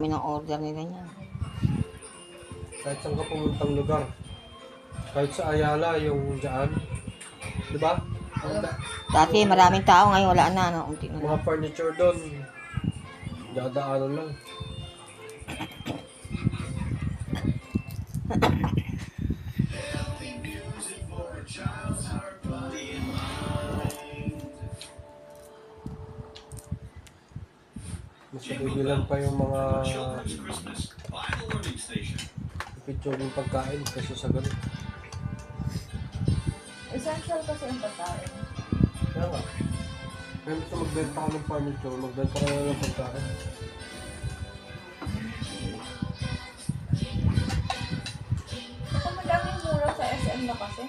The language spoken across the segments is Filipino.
May ng order nila niya. Kahit saan ka pumuntang lugar. Kahit sa Ayala, yung dyan. Diba? Dati maraming tao, ngayon wala na. No? Unti na Mga lang. furniture doon. Dadaanan lang. Mas bibilan pa yung mga picture yung pagkain kasi sa ganun. Essential kasi ang pagkain. Kaya nga. Kaya gusto magbenta ka ng furniture, magbenta ka na ng pagkain. Ako madaming mura sa SM na kasi.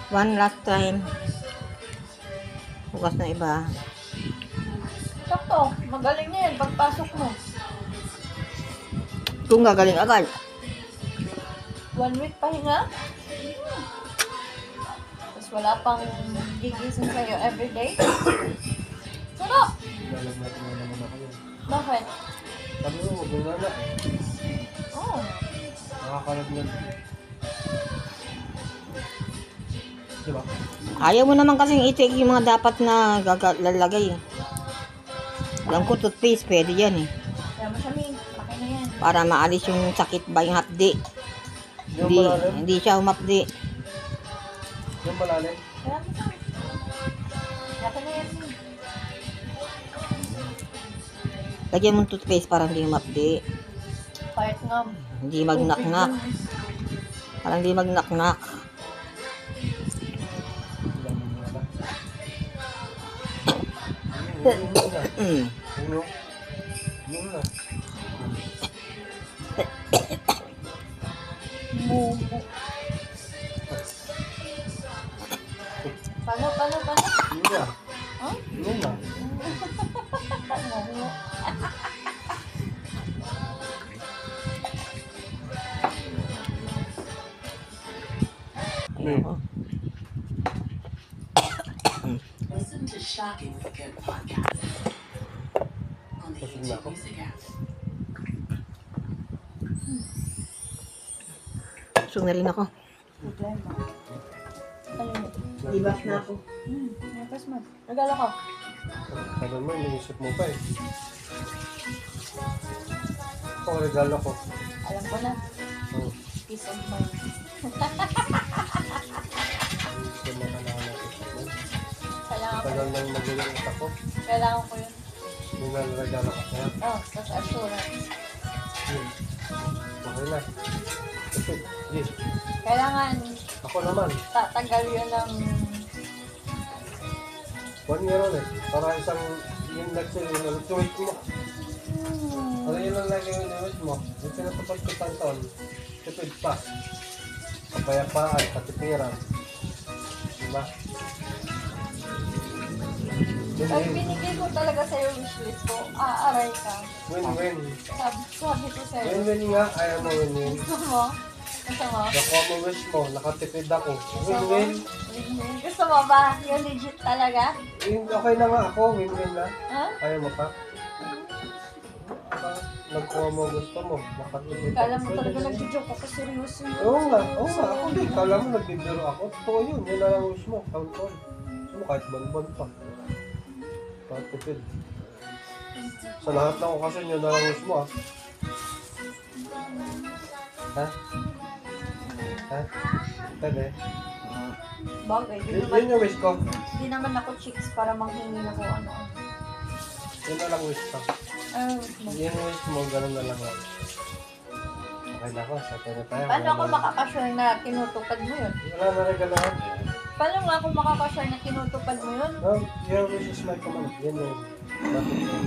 One last time. Bukas na iba. Sakto, magaling na yan pagpasok mo. Kung gagaling agad. 1 week pahinga. Tapos wala pang gigising sa'yo everyday. Sarap! Lalag natin na naman ako yun. Bakit? Sabi mo, magbunga na. Oh, Nakakalag na. Diba? Ayaw mo naman kasing i-take yung mga dapat na lalagay. Alam ko, toothpaste, pwede yan eh. kaya masamin. Laki na yan. Para maalis yung sakit ba yung hapdi. Yung Hindi, malalim? hindi siya humapdi. Yung malalim? Kaya masamin. Laki na yan. Lagyan mo ng toothpaste para hindi humapdi. Kahit nga. Hindi magnak-nak. Para hindi magnak-nak. Mm. Yung na. Mumu. Paano? Yung na. Huh? Yung na. Mumu. Ayoko. Listen to Shocking Good Podcast on the Busog na YouTube ako. Music app. Busog na rin ako. Problema. Ano yun? Libas na ako. Napas mo. Regalo ko. Sabi mo, iniisip mo pa eh. Ito ang regalo ko. Alam ko na. Oh, Peace of mind. gusto mo ka na natin. Kailangan ko. Tagal nang magulang utak ko. Kailangan ko yun. Yung regalo ko sa'yo. Oh, that's assurance. Yun. Okay na. Ito, yes. Kailangan Ako naman. tatanggal yun ng 1 year ulit. Para isang yung nagsil, yung ulit mo. Ano yun ang lagi yung ulit mo? Yung pinatupad ko isang taon. Tipid pa. Kapayapaan, katipiran. Diba? pag Win-win. binigay ko talaga sa'yo wishlist ko, aaray ka. Win-win. Sabi ko sa'yo, Win-win nga. Ayaw mo win-win. gusto mo? Gusto mo? Nakuha mo wish mo. Nakatipid ako. Win-win. Gusto mo ba? Yung legit talaga? Okay na nga ako. Win-win na. Ha? Ayaw mo pa? Nagkuha mo gusto mo. Nakatipid Kala mo ako. talaga nagjo-joke ako, seryoso yun. Oo nga. Oo nga. Ako din. Kala mo nagbibiro ako. Totoo yun. Yun na lang wish mo. Count-on. Gusto mo kahit ban-ban pa. Nakatipid. Sa lahat ng okasyon yun na lang wish mo ah. Ha? Ha? Pwede. Bagay, Yun yung wish ko. di naman ako chicks para manghingi na kung ano. Yun na lang wish ko. Ano gusto mo? Yung wish mo, ganun na lang ako. Okay na ako. Sa pwede tayo. Paano ako makakasure na tinutupad mo yun? Wala na regalahan. Paano nga ako makakasure na tinutupad mo yun? No, your wish is my command. Yan yun. Bakit yun?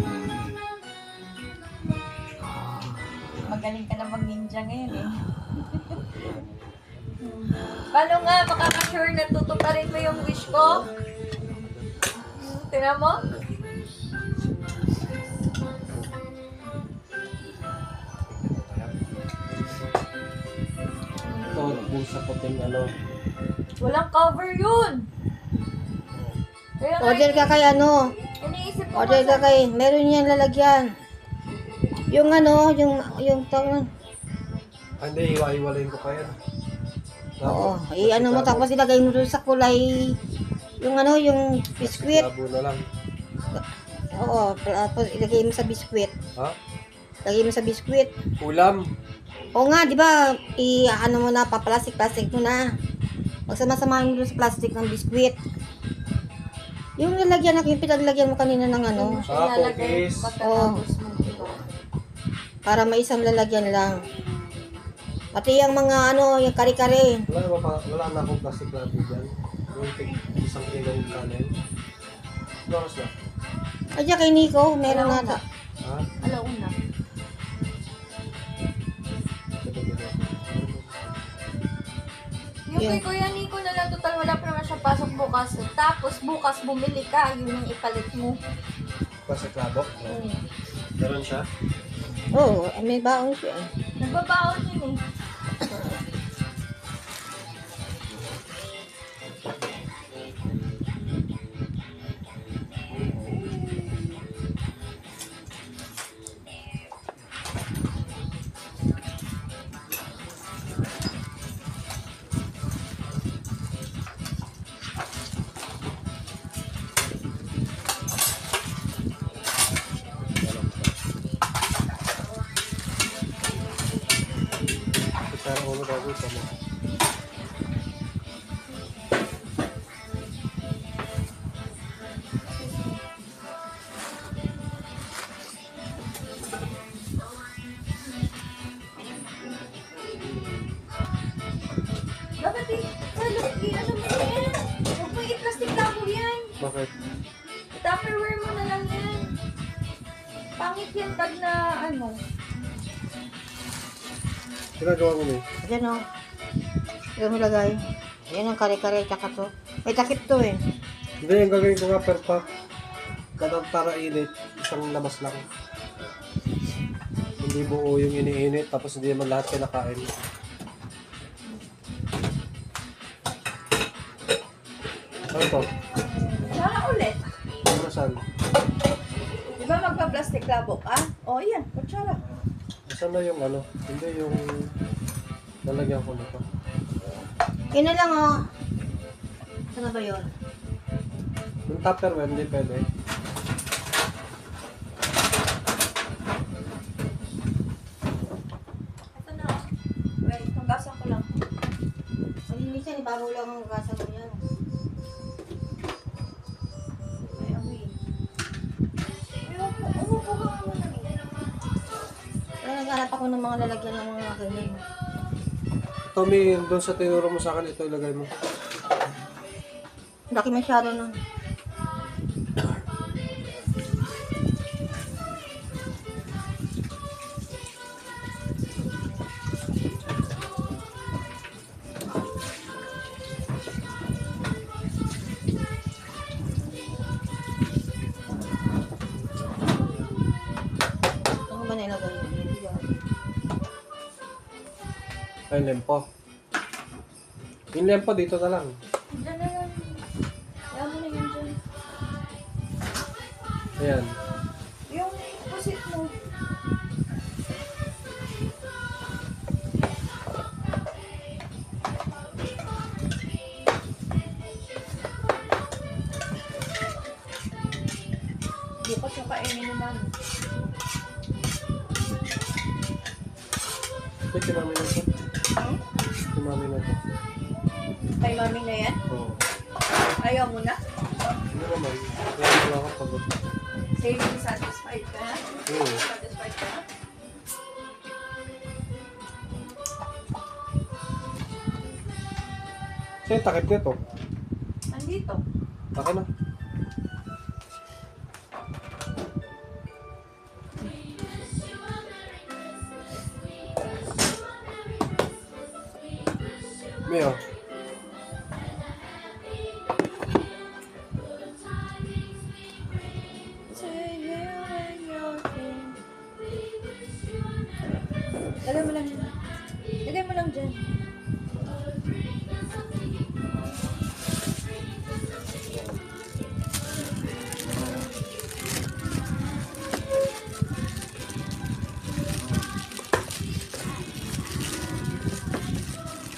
Magaling ka na mag-ninja ngayon eh. Paano nga makakasure na tutuparin mo yung wish ko? Tingnan mo? bubog sa puting ano. Walang cover yun. Kaya nga, Order ka kay ano. iniisip ko Order ka kay, meron yan lalagyan. Yung ano, yung tawag. Hindi, iwa-iwalayin ko pa yan. Oo, i-ano mo tapos ilagay mo doon sa kulay. Yung ano, yung biskwit. Labo na lang. Oo, tapos ilagay mo sa biskwit. Ha? Lagay mo sa biskwit. Ulam. Oo nga, di ba, ano mo na, paplastic mo na. Magsama-samahin mo doon sa plastic ng biskwit. Yung nilagyan na, yung pinaglagyan mo kanina ng ano, ilalagay cookies. pagkatapos mo. Diba? para may isang lalagyan lang. Pati yung mga ano, yung kare-kare. Wala na akong plastic na dyan. Yung isang kilong kanin. Doros na. Ay, kay Nico, meron nata. Ha? Alauna. Yung kay Kuya Nico na lang, total wala pa naman siya pasok bukas. Tapos bukas bumili ka, yun yung ipalit mo. Plastic labo. Meron siya. Oo, may baon siya. Nagbabaon yun eh. Pero ano bago ito mo? Dapat eh, ano mo yan? Huwag mo i-plastic labo yan. Bakit? Tupperware mo na lang yan. Pangit yan pag na ano. Ginagawa mo niya. Ayan o. Ayan mo lagay. Ayan ang kare-kare, tsaka to. May takip to eh. Hindi, yung gagawin ko nga per pack. Kadang para init, isang labas lang. Hindi buo yung iniinit, tapos hindi naman lahat kinakain. Ano to? Saka ulit. Ano saan? Di ba magpa-plastic labo ka? O yan, kutsara. Saan na yung ano? Hindi yung lalagyan ko nito. Yun na lang o. Saan na ba yun? Yung Tupperware, hindi pwede. Ito na. Wait, hugasan ko lang. Malinis yan, ibabaw lang ang gasan mo yan. Ay, amoy. Ay, umupo ka nga muna. Kaya naghanap ako ng mga lalagyan ng mga ganyan. Tommy, doon sa tinuro mo sa akin, ito ilagay mo. Laki masyado nun. Ano ba nilagay yun? Hindi yan. Ay, lempo. Yung lempo dito na lang. Diyan na lang. Kaya mo na yun dyan. Ayan. Yung pusit mo. Bukas yung kainin mo namin. Ito, kinami na ito. Kinami na ito. Kay mami na yan? Oo. Ayaw mo na? Hindi naman. Wala ka pagod. Say, satisfied ka na? Oo. Satisfied ka na? Sa'yo, takip nito. Andito. Taka na. Mio. Lagay mo lang dyan. Lagay mo lang dyan.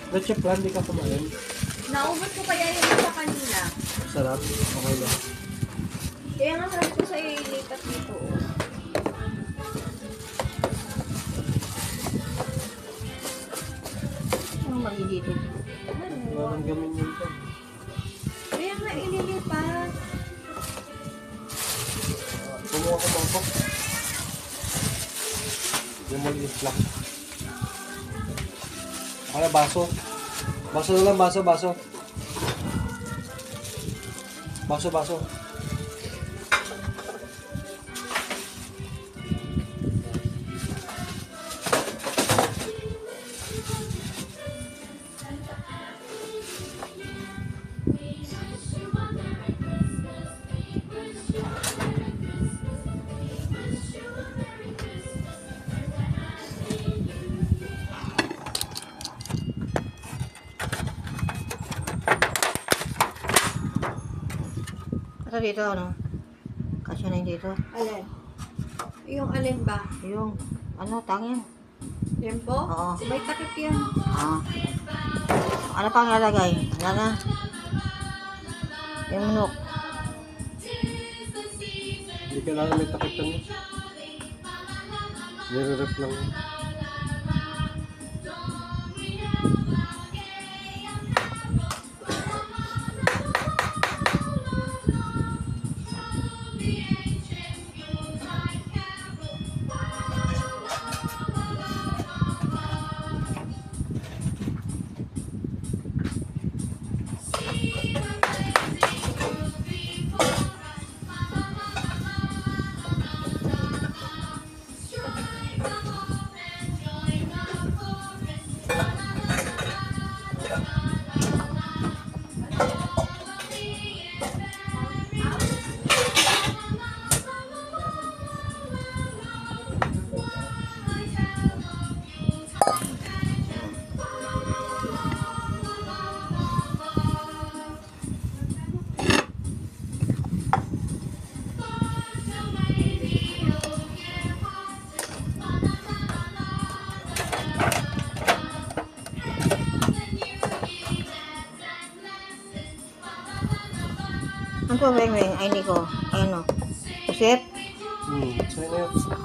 Leche plan, di ka kumain. Naubos ko kaya yung isa kanina. Sarap. Okay lang. Kaya nga sabi ko sa'yo ilipat dito. Oh. Anong mali dito? Walang gamin yun pa. Kaya nga ililipat. Kumuha ko mangkok. Yung maliit lang. Kaya baso. Baso na lang, baso. Baso. Ito dito, ano? Kasya na yung dito. Alin? Yung alin ba? Yung, ano, tangin. Yan po? Oo. May takip yan. Ah. Ano pang ilalagay? Wala na. Yung manok. Hindi kailangan may takitan mo. Nire-rep lang. Ano to, weng? Ay, hindi ko. Ay, ano? Pusit? Sa'yo na yun.